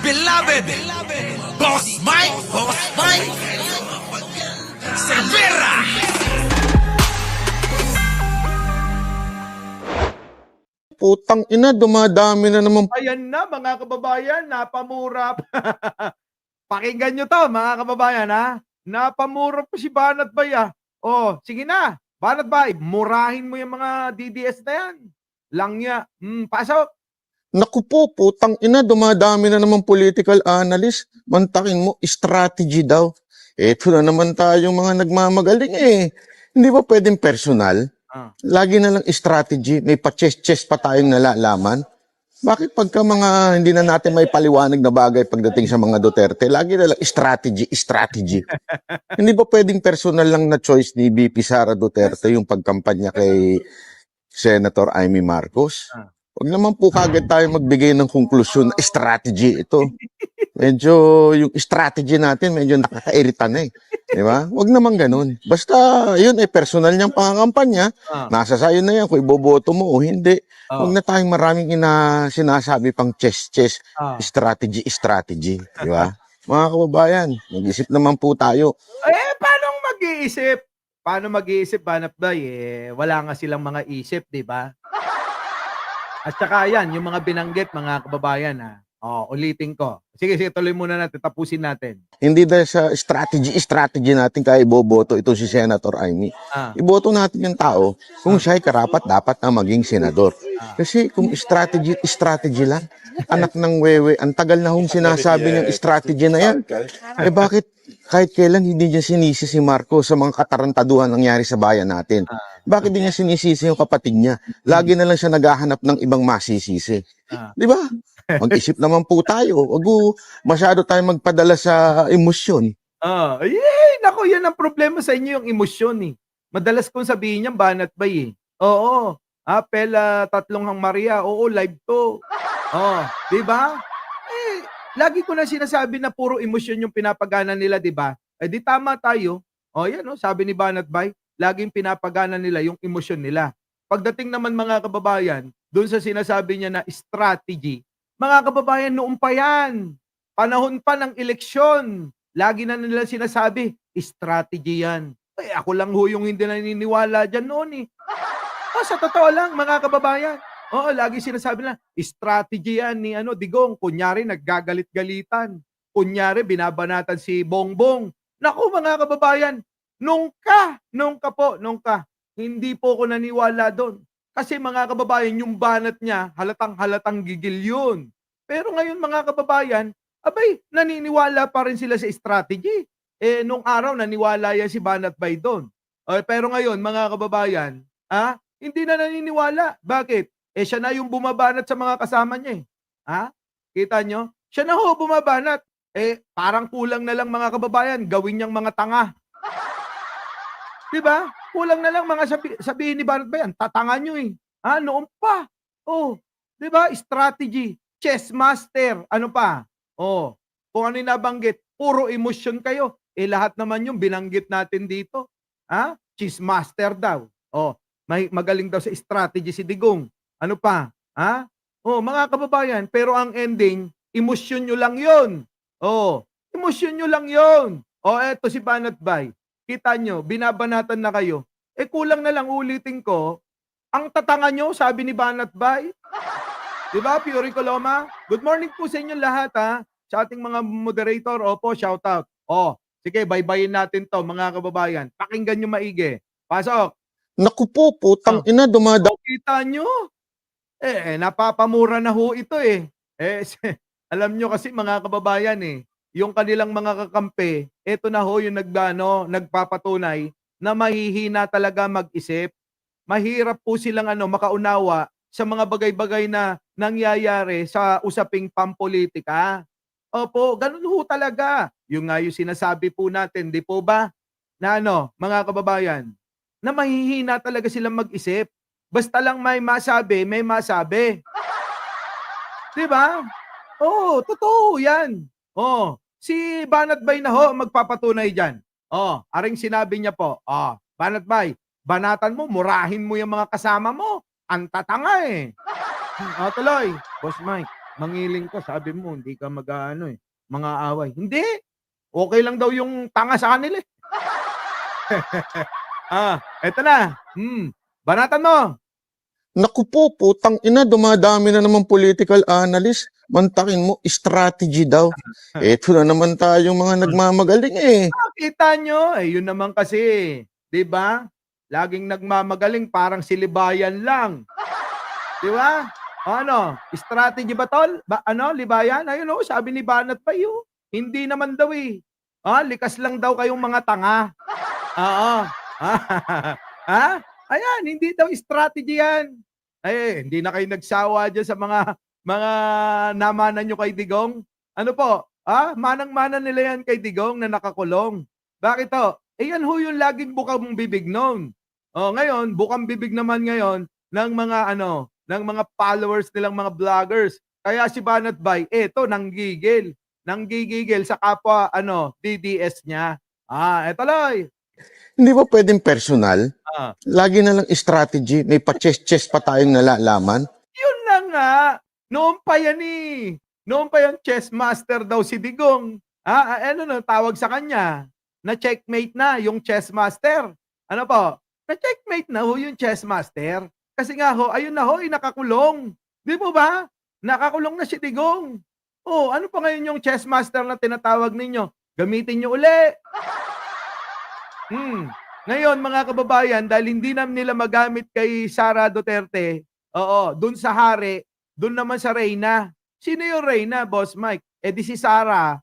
beloved Boss Mike Cervera. Putang ina, dumadami na naman. Ayan na mga kababayan, napamura. Pakinggan nyo to mga kababayan ha. Napamura pa si Banat Bay ah. Oh, sige na. Banat Bay, murahin mo yung mga DDS na yan. Langya. Pasok. Naku po, putang ina, dumadami na naman political analyst. Mantakin mo, strategy daw. Eto na naman tayong mga nagmamagaling eh. Hindi ba pwedeng personal? Lagi na lang strategy, may pa-chess-chess pa tayong nalalaman. Bakit pagka mga hindi na natin may paliwanag na bagay pagdating sa mga Duterte, lagi na lang strategy. Hindi ba pwedeng personal lang na choice ni VP Sara Duterte yung pagkampanya kay Senator Amy Marcos? Huwag naman po kagad tayo magbigay ng konklusyon na strategy ito. Medyo yung strategy natin medyo nakakairita na eh. Di ba? Huwag naman ganun. Basta yun eh personal niyang pangangampanya. Nasa sayo na yan kung iboboto mo o hindi. Huwag na tayong maraming sinasabi pang chess, strategy. Di ba? Mga kababayan, mag-isip naman po tayo. Paano mag-iisip? Paano mag-iisip, Banat Bay? Wala nga silang mga isip, di ba? At saka yan, yung mga binanggit, mga kababayan ha. Ulitin ko. Sige, tuloy muna natin, tapusin natin. Hindi dahil sa strategy natin kaya iboboto ito si Senator Amy. Iboto natin yung tao kung siya'y karapat dapat na maging senador. Kasi kung strategy lang, anak ng wewe, ang tagal na hong sinasabi niyang strategy na yan. Bakit kahit kailan hindi niya sinisi si Marcos sa mga katarantaduhan nangyari sa bayan natin? Bakit di niya sinisisi yung kapatid niya? Lagi na lang siya naghahanap ng ibang masisisi. Di ba? Mag-isip naman po tayo. Wag masyado tayo magpadala sa emosyon. Naku, yan ang problema sa inyo, yung emosyon eh. Madalas kong sabihin niyan, Banat Bay eh. Oo. Pela tatlong hang Maria. Oo, live to. Di ba? Lagi ko na sinasabi na puro emosyon yung pinapagana nila, di ba? Di tama tayo. Yan sabi ni Banat Bay, laging pinapagana nila yung emosyon nila. Pagdating naman mga kababayan, doon sa sinasabi niya na strategy, mga kababayan, noon pa yan. Panahon pa ng eleksyon. Lagi na nila sinasabi, strategy yan. Ako lang ho yung hindi naniniwala dyan noon eh. Sa totoo lang, mga kababayan. Lagi sinasabi na, strategy yan ni Digong. Kunyari, naggagalit-galitan. Kunyari, binabanatan si Bongbong. Naku, mga kababayan, nung ka. Hindi po ako naniwala doon. Kasi mga kababayan, yung banat niya, halatang gigil yun. Pero ngayon mga kababayan, naniniwala pa rin sila sa strategy. Nung araw, naniwala yan si Banat Bay doon. Pero ngayon, mga kababayan, hindi na naniniwala. Bakit? Siya na yung bumabanat sa mga kasama niya eh. Kita nyo? Siya na ho bumabanat. Parang kulang na lang mga kababayan, gawin niyang mga tanga. Diba? Kulang na lang mga sabihin ni Banat Bay, tatanga nyo eh. Noon pa. Diba? Strategy. Chess master. Ano pa? Kung ano yung nabanggit, puro emosyon kayo. Lahat naman yung binanggit natin dito. Chess master daw. Magaling daw sa strategy si Digong. Ano pa? Mga kababayan, pero ang ending, emosyon nyo lang yun. Emosyon nyo lang yun. Eto si Banat Bay. Kita nyo, binabanatan na kayo. Kulang na lang ulitin ko, ang tatanga nyo, sabi ni Banat Bay. Diba, Fiore Coloma? Good morning po sa inyo lahat sa ating mga moderator. Opo, shout out. Sige, baybayin natin to mga kababayan. Pakinggan nyo maigi. Pasok. Naku po, putang ina, Kita nyo? Napapamura na ho ito eh. Alam nyo kasi mga kababayan yung kanilang mga kakampi, eto na ho yung nagpapatunay na mahihina talaga mag-isip. Mahirap po silang makaunawa sa mga bagay-bagay na nangyayari sa usaping pampolitika. Opo, ganun ho talaga. Yung nga yung sinasabi po natin, di po ba? Na mga kababayan, na mahihina talaga silang mag-isip. Basta lang may masabi, may masabi. Di ba? Totoo yan. Si Banat Bay na ho magpapatunay dyan. Aring sinabi niya po, Banat Bay, banatan mo, murahin mo yung mga kasama mo. Ang tatanga eh. Tuloy, Boss Mike. mangiling ka, sabi mo hindi ka mag-aano, eh, mang-aaway. Hindi, okey lang daw yung tanga sa kanila, eh. Eto na, banatan mo. Naku po, putang ina, dumadami na naman political analyst. Mantakin mo, strategy daw. Eto na naman tayong mga nagmamagaling eh. Kita nyo, eh, yun naman kasi, 'di ba? Laging nagmamagaling parang si Libayan lang, 'di ba? O ano, strategy ba tol? Libayan? Ayun oh, sabi ni Banat pa oh. Hindi naman daw eh. Likas lang daw kayong mga tanga. Oo. Ha? Ayan, hindi daw strategy 'yan. Hindi na kayo nagsawa diyan sa mga namanan niyo kay Digong. Ano po? Manang-mana nila 'yan kay Digong na nakakulong. Bakit ho? Yan ho yung laging bukang bibig noon. Ngayon, bukang bibig naman ngayon ng mga ng mga followers nilang mga vloggers. Kaya si Banat Bay, eto nanggigil. Nanggigigil sa kapwa DDS niya. Eto loy. Hindi ba pwedeng personal? Ah. Lagi na lang strategy. May pa-chess-chess pa tayong nalalaman. Yun na nga. Noon pa yan eh. Noon pa yung chess master daw si Digong. Tawag sa kanya? Na checkmate na yung chess master. Ano po? Na checkmate na ho yung chess master. Kasi nga ho, ayun na ho, nakakulong. Di po ba? Nakakulong na si Digong. Ano pa ngayon yung chess master na tinatawag ninyo? Gamitin nyo uli. Ngayon mga kababayan, dahil hindi na nila magamit kay Sara Duterte, dun sa hari, dun naman sa Reyna. Sino yung Reyna, Boss Mike? Di si Sara.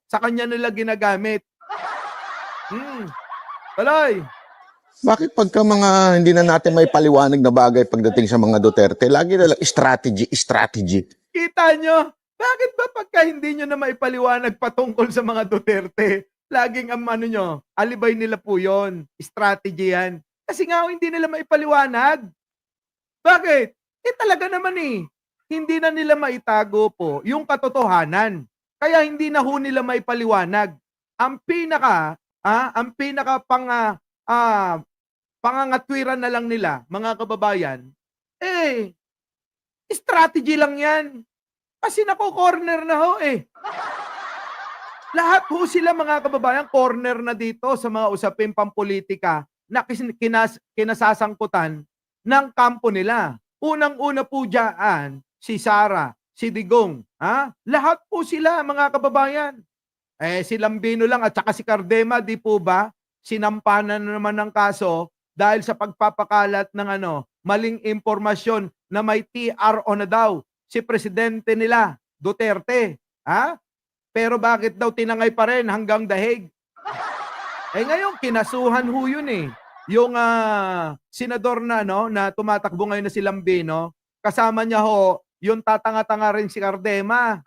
Sa kanya nila ginagamit. Tuloy. Bakit pagka mga hindi na natin may paliwanag na bagay pagdating sa mga Duterte, lagi na lang strategy. Kita nyo? Bakit ba pagka hindi nyo na maipaliwanag patungkol sa mga Duterte, laging ang alibay nila po yun. Strategy yan. Kasi nga hindi nila maipaliwanag. Bakit? Talaga naman eh. Hindi na nila maitago po yung katotohanan. Kaya hindi na ho nila maipaliwanag. Ang pinaka pangangatwiran na lang nila, mga kababayan, strategy lang yan. Kasi nako-corner na ho eh. Lahat ho sila mga kababayan, corner na dito sa mga usaping pampolitika na kinasasangkutan ng kampo nila. Unang-una po dyan, si Sara, si Digong. Lahat po sila mga kababayan. Si Lambino lang at saka si Cardema, di po ba? Sinampanan na naman ng kaso dahil sa pagpapakalat ng maling impormasyon na may TRO na daw si presidente nila, Duterte. Pero bakit daw tinangay pa rin hanggang dahig? Ngayon, kinasuhan ho yun eh. Yung senador na tumatakbo ngayon na si Lambino, kasama niya ho, yung tatanga-tanga rin si Cardema.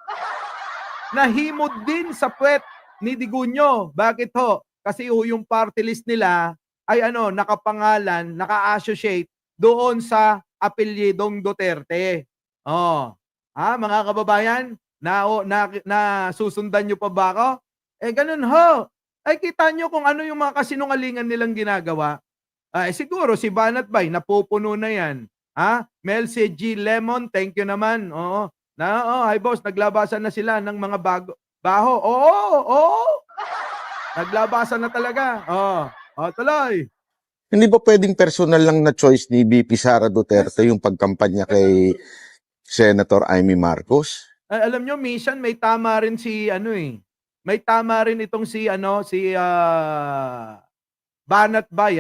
Nahimod din sa puwet ni Digunyo. Bakit ho? Kasi ho, yung party list nila ay nakapangalan, naka-associate doon sa apelyidong Duterte. Mga kababayan, na susundan nyo pa ba ako? Ganun ho. Kita nyo kung ano yung mga kasinungalingan nilang ginagawa. Siguro si Banat Bay, napupuno na yan. Mel C. G. Lemon, thank you naman. Hi boss, naglabasan na sila ng mga baho. Oo. Naglabasan na talaga. Tuloy. Hindi ba pwedeng personal lang na choice ni VP Sara Duterte yung pagkampanya kay Senator Amy Marcos? Alam nyo, minsan may tama rin may tama rin itong si Banat Bay,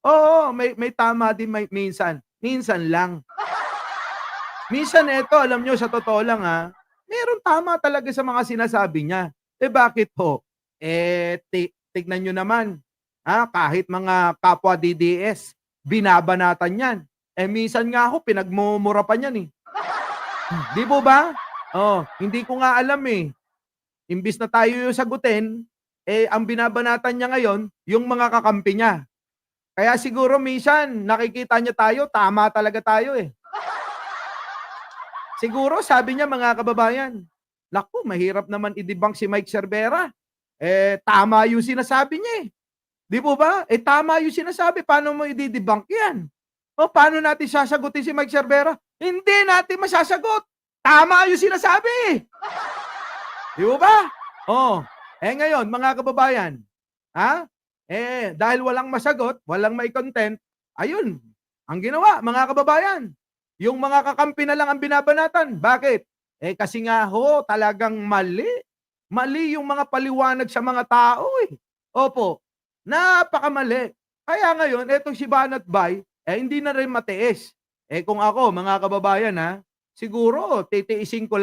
Oo, may tama din minsan. Minsan lang. Minsan alam nyo, sa totoo lang meron tama talaga sa mga sinasabi niya. Bakit ho? Tignan nyo naman. Kahit mga kapwa DDS, binabanatan yan. Minsan nga ho, pinagmumura pa niyan eh. Di po ba? Hindi ko nga alam eh. Imbis na tayo yung sagutin, ang binabanatan niya ngayon, yung mga kakampi niya. Kaya siguro minsan, nakikita niya tayo, tama talaga tayo eh. Siguro, sabi niya mga kababayan, naku, mahirap naman i-debunk si Mike Cervera. Tama yung sinasabi niya eh. Di po ba? Tama yung sinasabi. Paano mo i-debunk yan? Paano natin sasagutin si Mike Cervera? Hindi natin masasagot. Tama yung sinasabi. Di ba ba? Oh, ngayon, mga kababayan, dahil walang masagot, walang may content, ayun, ang ginawa, mga kababayan, yung mga kakampi na lang ang binabanatan. Bakit? Kasi nga talagang mali. Mali yung mga paliwanag sa mga tao eh. Opo, napakamali. Kaya ngayon, etong si Banat Bay, hindi na rin matiis. Kung ako, mga kababayan siguro titiisin ko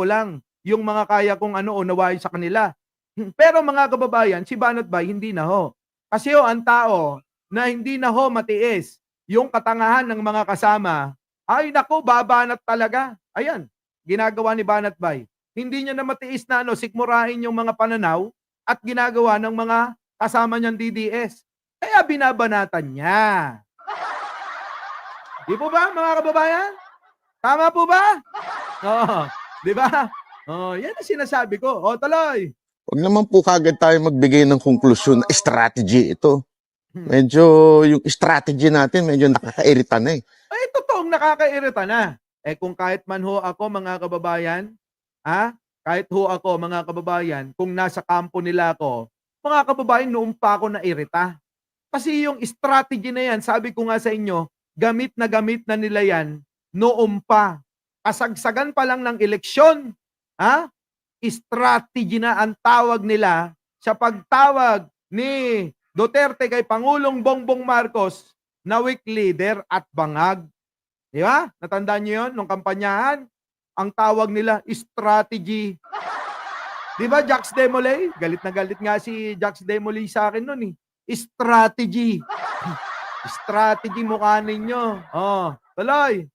lang yung mga kaya kong unawain sa kanila. Pero mga kababayan, si Banat Bay hindi na Kasi ang tao na hindi na matiis yung katangahan ng mga kasama, ay nako, babanat talaga. Ayan, ginagawa ni Banat Bay. Hindi niya na matiis na sikmurahin yung mga pananaw at ginagawa ng mga kasama niyang DDS. Kaya binabanatan niya. Di po ba, mga kababayan? Tama po ba? Oo, di ba? Yan ang sinasabi ko. Tuloy. Huwag naman po kagad tayo magbigay ng konklusyon na strategy ito. Medyo yung strategy natin medyo nakakairita na eh. Totoong nakakairita na. Kung kahit man ako, mga kababayan, kahit ako, mga kababayan, kung nasa kampo nila ako, mga kababayan, noon pa ako nairita. Kasi yung strategy na yan, sabi ko nga sa inyo, gamit na nila yan noon pa. Kasagsagan pa lang ng eleksyon, strategy na ang tawag nila sa pagtawag ni Duterte kay Pangulong Bongbong Marcos na weak leader at bangag. Di ba? Natandaan niyo yun nung kampanyahan? Ang tawag nila, strategy. Di ba, Jax Demolay? Galit na galit nga si Jax Demolay sa akin nun eh. Strategy. Strategy mukha ninyo. Tuloy.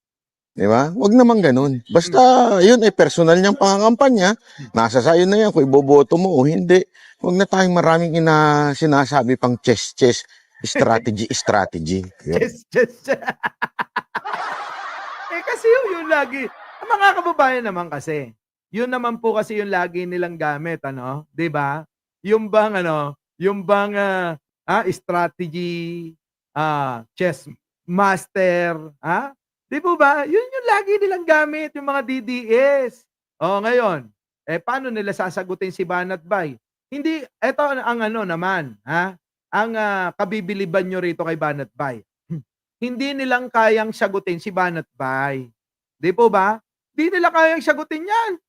Di ba? Huwag naman ganun. Basta, yun ay personal niyang pangangampanya. Nasa sayo na yan kung iboboto mo o hindi. Huwag na tayong maraming sinasabi pang chess. Strategy. Yun. Chess. Kasi yun lagi. Mga kababayan naman kasi. Yun naman po kasi yung lagi nilang gamit, 'di ba? Yung bang strategy, chess master, 'di po ba? Yun yung lagi nilang gamit yung mga DDS. Ngayon, paano nila sasagutin si Banat Bay? Hindi, eto ang naman, ang kabibiliban nyo rito kay Banat Bay. Hindi nilang kayang sagutin si Banat Bay. 'Di po ba? Hindi nila kayang sagutin 'yan.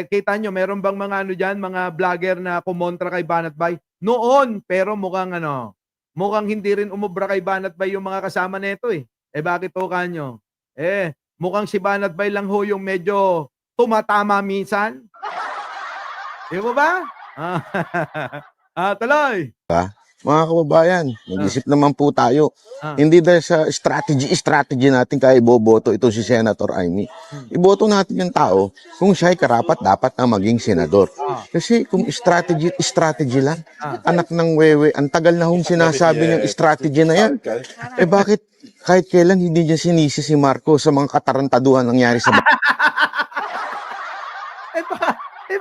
Kita nyo, meron bang mga diyan, mga vlogger na kumontra kay Banat Bay? Noon, pero mukhang hindi rin umubra kay Banat Bay yung mga kasama nito eh. Bakit po kanyo? Mukhang si Banat Bay lang yung medyo tumatama minsan. Di mo ba? Tuloy. Mga kababayan, mag-isip naman po tayo. Hindi dahil sa strategy natin kaya iboboto ito si Senator Amy. Iboto natin yung tao kung siya ay karapat dapat na maging senador. Kasi kung strategy lang, anak ng wewe, ang tagal na hong sinasabi niyang strategy na yan. Bakit kahit kailan hindi niya sinisi si Marco sa mga katarantaduhan nangyari sa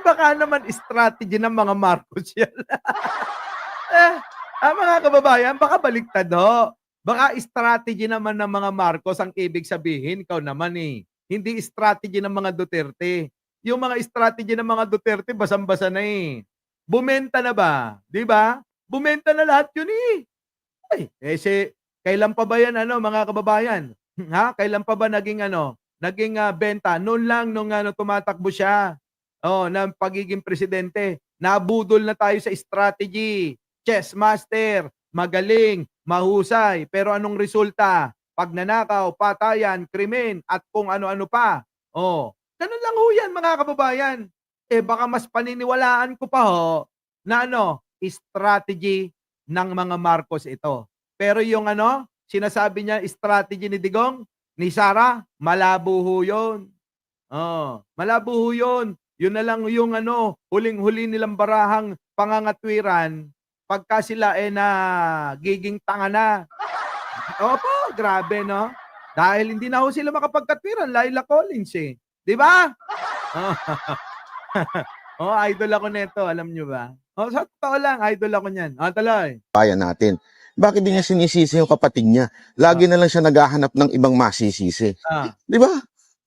baka naman strategy ng mga Marcos yan. Mga kababayan, baka baliktad Baka strategy naman ng mga Marcos ang ibig sabihin, ikaw naman eh. Hindi strategy ng mga Duterte. Yung mga strategy ng mga Duterte, basang-basa na eh. Bumenta na ba? Di ba? Bumenta na lahat yun eh. Kailan pa ba yan, mga kababayan? Kailan pa ba naging benta? Noon lang, nung tumatakbo siya. Ng pagiging presidente. Nabudol na tayo sa strategy. Chess master, magaling, mahusay, pero anong resulta? Pagnanakaw, patayan, krimen, at kung ano-ano pa. Ganun lang yan, mga kababayan. Baka mas paniniwalaan ko pa na strategy ng mga Marcos ito. Pero yung sinasabi niya strategy ni Digong, ni Sara, malabo yun. Malabo yun. Yun na lang yung huling-huli nilang barahang pangangatwiran pagka sila nagiging tanga na. Opo, grabe Dahil hindi na sila makapagkatwiran, Laila Collins eh. Di ba? Idol ako nito, alam nyo ba? Sa totoo lang, idol ako niyan. Tuloy. Bayan natin. Bakit di niya sinisisi yung kapatid niya? Lagi na lang siya naghahanap ng ibang masisisi. Di ba?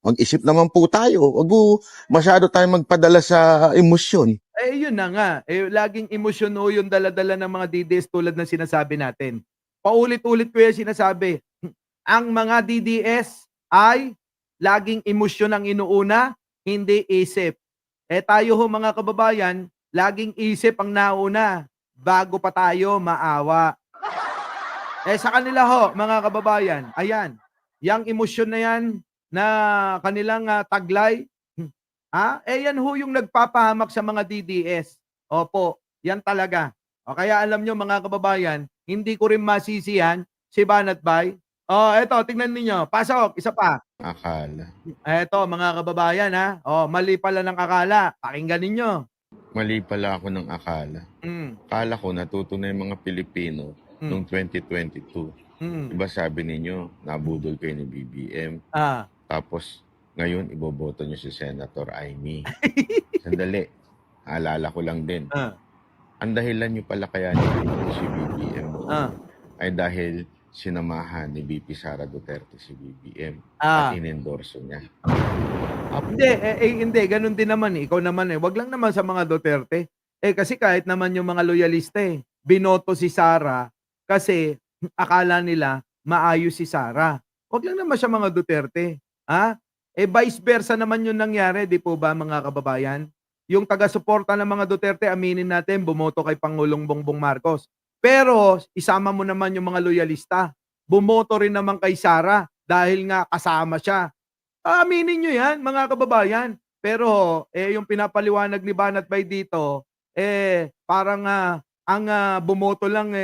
Mag-isip naman po tayo. Wag po masyado tayong magpadala sa emosyon. Eh, yun na nga. Eh, laging emosyon ho yung dala-dala ng mga DDS tulad ng sinasabi natin. Paulit-ulit ko yung sinasabi. Ang mga DDS ay laging emosyon ang inuuna, hindi isip. Eh tayo ho mga kababayan, laging isip ang nauna bago pa tayo maawa. Eh sa kanila ho, mga kababayan, ayan, yang emosyon na yan na kanilang taglay, eh yan ho yung nagpapahamak sa mga DDS. Opo, yan talaga. O kaya alam nyo mga kababayan, hindi ko rin masisiyan si Banat Bay. Oh, eto, tingnan niyo. Pasok, isa pa. Akala. Eto, mga kababayan ha. Oh, mali pala ng akala. Pakinggan ninyo. Mali pala ako ng akala. Mm, Akala ko natuto na yung mga Pilipino mm, noong 2022. mm. Diba sabi ninyo, nabudol kayo ni BBM. Ah. Tapos, ngayon, iboboto nyo si Senator Amy. Sandali, alala ko lang din. Ah. Ang dahilan nyo pala kaya nilito si BBM Ah. ay dahil sinamahan ni VP Sara Duterte si BBM Ah. at inendorso niya. Hindi, hindi, ganun din naman eh. Ikaw naman eh. Wag lang naman sa mga Duterte. Eh kasi kahit naman yung mga loyalista eh, binoto si Sara kasi akala nila maayos si Sara. Wag lang naman sa mga Duterte. Ha? Eh vice versa naman yung nangyari, di po ba mga kababayan? Yung taga-suporta ng mga Duterte, aminin natin, bumoto kay Pangulong Bongbong Marcos. Pero isama mo naman yung mga loyalista. Bumoto rin naman kay Sara dahil nga kasama siya. Aminin nyo yan, mga kababayan. Pero, yung pinapaliwanag ni Banat Bay dito, parang ang bumoto lang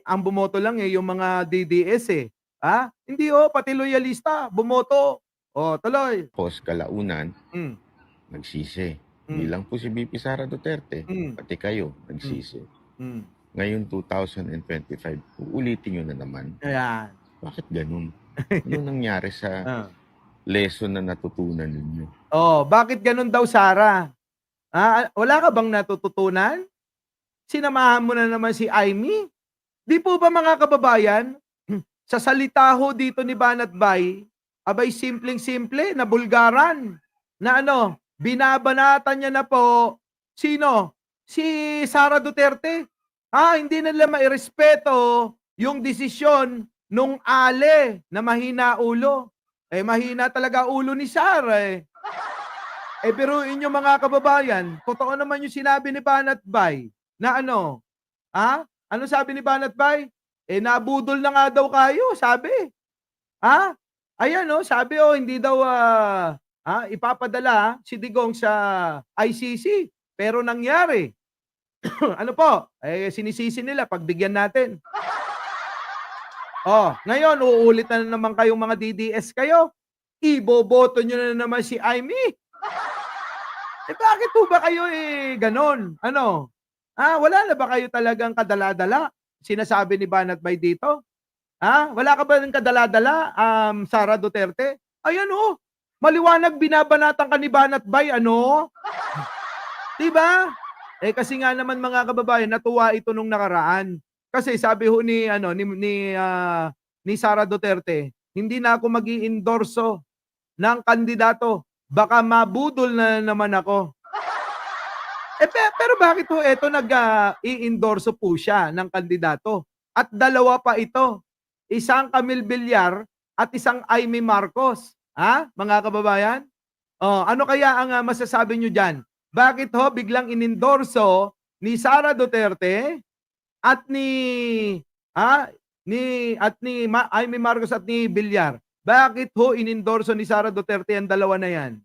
ang bumoto lang yung mga DDS eh. Ha? Hindi pati loyalista, bumoto. Tuloy. Tapos kalaunan, Mm, nagsisi. mm, Hindi lang po si VP Sara Duterte, mm, pati kayo nagsisi. mm. Ngayon 2025, uulitin nyo na naman. Ayan. Bakit ganun? Ano nangyari sa Ah. lesson na natutunan ninyo? Bakit ganun daw, Sara? Wala ka bang natututunan? Sinamahan mo na naman si Amy? Di po ba mga kababayan, sa salita ho dito ni Banat Bay, abay simpleng-simple na bulgaran, na binabanatan niya na po, sino? Si Sara Duterte. Hindi nila mairespeto yung desisyon nung ale na mahina ulo. Mahina talaga ulo ni Sara eh. Pero inyo mga kababayan, totoo naman yung sinabi ni Banat Bay na ano sabi ni Banat Bay? Nabudol na nga daw kayo, sabi. Ayan sabi hindi daw ipapadala si Digong sa ICC. Pero nangyari. Ano po? Sinisisi nila pagbigyan natin. Ngayon uulit na naman kayong mga DDS kayo. Iboboto nyo na naman si Amy. Bakit po ba kayo ganon? Wala na ba kayo talagang kadala-dala? Sinasabi ni Banat Bay dito? Wala ka ba ng kadala-dala, Sara Duterte? Ayan maliwanag binabanatan ka ni Banat Bay, Diba? Kasi nga naman mga kababayan, natuwa ito nung nakaraan. Kasi sabi ho ni Sara Duterte, hindi na ako mag-i-endorso ng kandidato. Baka mabudol na naman ako. Pero bakit ho eto nag-i-endorso po siya ng kandidato? At dalawa pa ito. Isang Camille Villar at isang Amy Marcos. Mga kababayan? Ano kaya ang masasabi nyo dyan? Bakit ho biglang inendorso ni Sara Duterte at ni Amy Marcos at ni Villar? Bakit ho inendorso ni Sara Duterte ang dalawa na yan?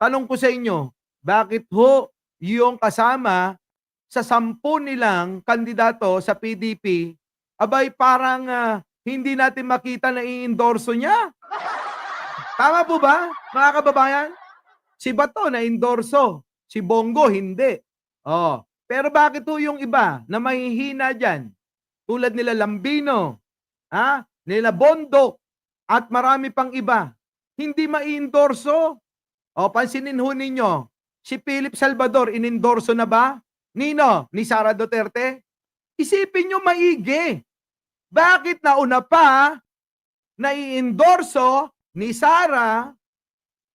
Tanong ko sa inyo, bakit ho yung kasama sa 10 nilang kandidato sa PDP, abay parang hindi natin makita na i-endorso niya? Tama po ba, mga kababayan? Si Bato na endorso, si Bongo hindi. Pero bakit ho yung iba na mahihina dyan? Tulad nila Lambino, nila Bondok, at marami pang iba. Hindi ma-endorso. Pansinin ho ninyo, si Philip Salvador, inendorso na ba? Nino? Ni Sara Duterte? Isipin nyo maigi. Bakit nauna pa na i-endorso ni Sara,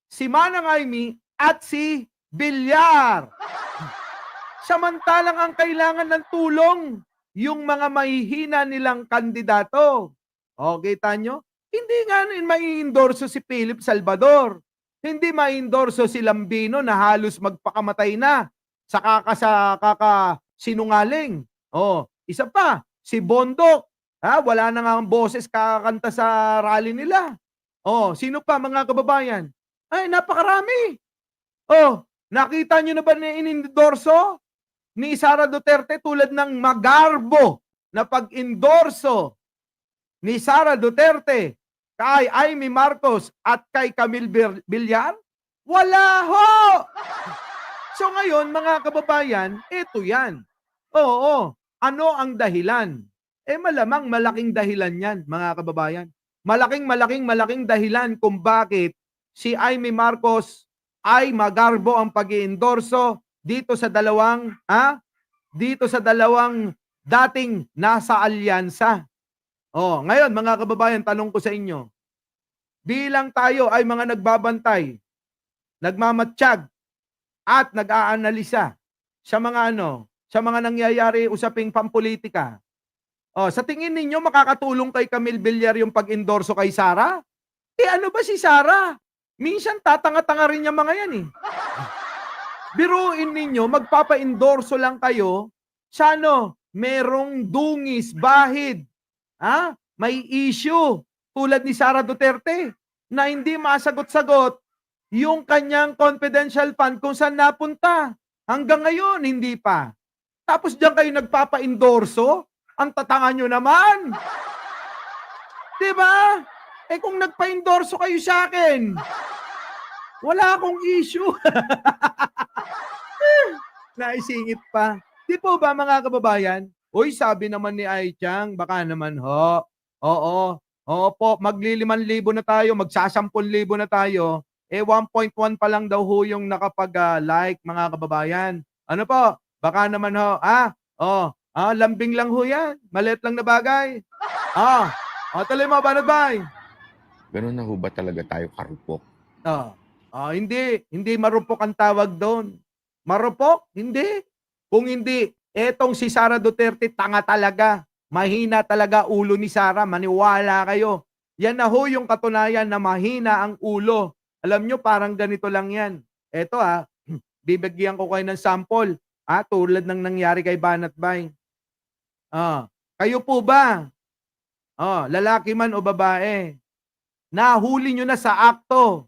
si Manang Aimee, at si Villar. Samantalang ang kailangan ng tulong, yung mga mahihina nilang kandidato. O, kita nyo? Hindi nga mai-endorso si Philip Salvador. Hindi mai-endorso si Lambino na halos magpakamatay na sa sinungaling. O, isa pa, si Bondok. Wala na nga ang boses kakakanta sa rally nila. O, sino pa mga kababayan? Ay, napakarami. O, nakita nyo na ba na in-endorso ni Sara Duterte tulad ng magarbo na pag-endorso ni Sara Duterte kay Aimee Marcos at kay Camille Villar? Wala ho! So ngayon, mga kababayan, ito yan. Oo, ano ang dahilan? Malamang malaking dahilan yan, mga kababayan. Malaking dahilan kung bakit si Aimee Marcos ay magarbo ang pag-iendorso dito sa dalawang dating nasa alyansa. Ngayon mga kababayan, tanong ko sa inyo. Bilang tayo ay mga nagbabantay, nagmamatsyag at nag-aanalisa sa mga nangyayari usaping pampolitika. Sa tingin ninyo makakatulong kay Camille Villar yung pag-endorso kay Sara? Ano ba si Sara? Minsan tatanga-tanga rin yung mga yan eh. Biruin ninyo, magpapa-endorso lang kayo sa merong dungis, bahid, may issue tulad ni Sara Duterte na hindi masagot-sagot yung kanyang confidential fund kung saan napunta. Hanggang ngayon, hindi pa. Tapos diyan kayo nagpapa-endorso? Ang tatanga nyo naman. Diba? Kung nagpa-endorso kayo sa akin, wala akong issue. Naisingit pa. Di po ba mga kababayan? Uy, sabi naman ni Ai Chang, baka naman ho. Oo po, magli-5,000 na tayo, magsa-10,000 na tayo. 1.1 pa lang daw ho yung nakapag-like, mga kababayan. Ano po? Baka naman ho. Lambing lang ho yan. Maliit lang na bagay. Tuloy mo, Banat Bay. Ganun na ho ba talaga tayo karupok? Hindi marupok ang tawag doon. Marupok? Hindi. Kung hindi, etong si Sara Duterte, tanga talaga. Mahina talaga ulo ni Sara. Maniwala kayo. Yan na ho yung katunayan na mahina ang ulo. Alam nyo, parang ganito lang yan. Eto bibigyan ko kayo ng sample. Tulad ng nangyari kay Banat Bay. Kayo po ba? Lalaki man o babae, nahuli nyo na sa akto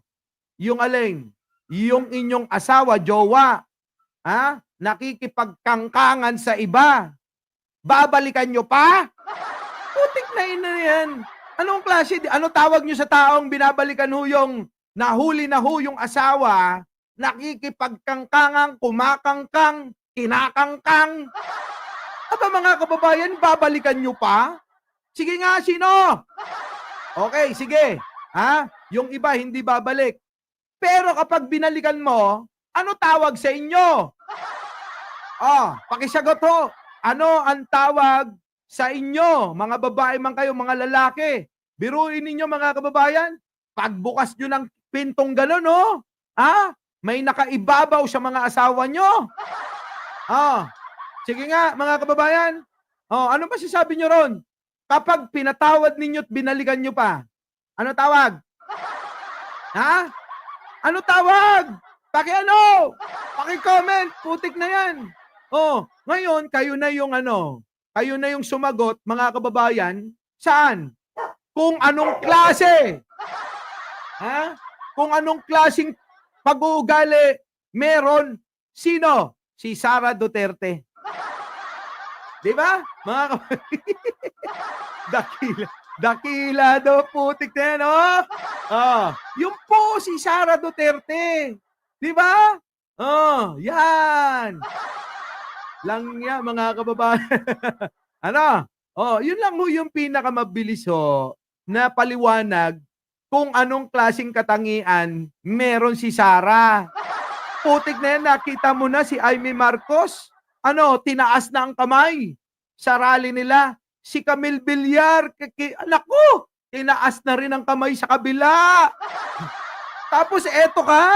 yung alin? Yung inyong asawa, jowa, nakikipagkangkangan sa iba. Babalikan nyo pa? Putik na ina yan. Anong klase? Ano tawag nyo sa taong binabalikan ho yung nahuli na ho yung asawa, nakikipagkangkangang, kumakangkang, kinakangkang? Aba mga kababayan, babalikan nyo pa? Sige nga, sino? Okay, sige. Yung iba hindi babalik. Pero kapag binalikan mo, ano tawag sa inyo? Pakisagot ho. Ano ang tawag sa inyo? Mga babae man kayo, mga lalaki. Biruin ninyo mga kababayan. Pagbukas nyo ng pintong gano'n, may nakaibabaw sa mga asawa nyo. Sige nga, mga kababayan. Ano ba sasabi nyo ron? Kapag pinatawad ninyo at binalikan nyo pa, ano tawag? Ano tawag? Paki-comment, putik na yan. Ngayon, kayo na yung sumagot, mga kababayan, saan? Kung anong klase? Kung anong klaseng pag-uugali meron, sino? Si Sara Duterte. Di ba? Mga dakila daw, putik na yan, yung po si Sara Duterte. Di ba? Yan. Lang yan, mga kababayan. Yun lang ho yung pinakamabilis na paliwanag kung anong klaseng katangian meron si Sara. Putik na yan, nakita mo na si Aimee Marcos. Tinaas na ang kamay sa rally nila. Si Camille Villar, anak ko, tinaas na rin ang kamay sa kabila. Tapos eto ka.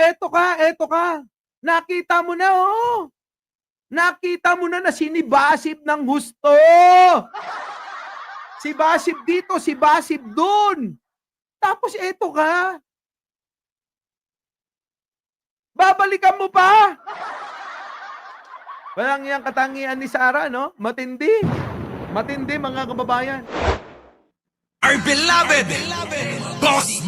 Eto ka. Nakita mo na, oh. Nakita mo na sinibasib ng husto. Si basib dito, si basib dun. Tapos eto ka. Babalikan mo pa. Walang yang katangian ni Sara, no? Matindi. Matindi, mga kababayan. Our beloved Boss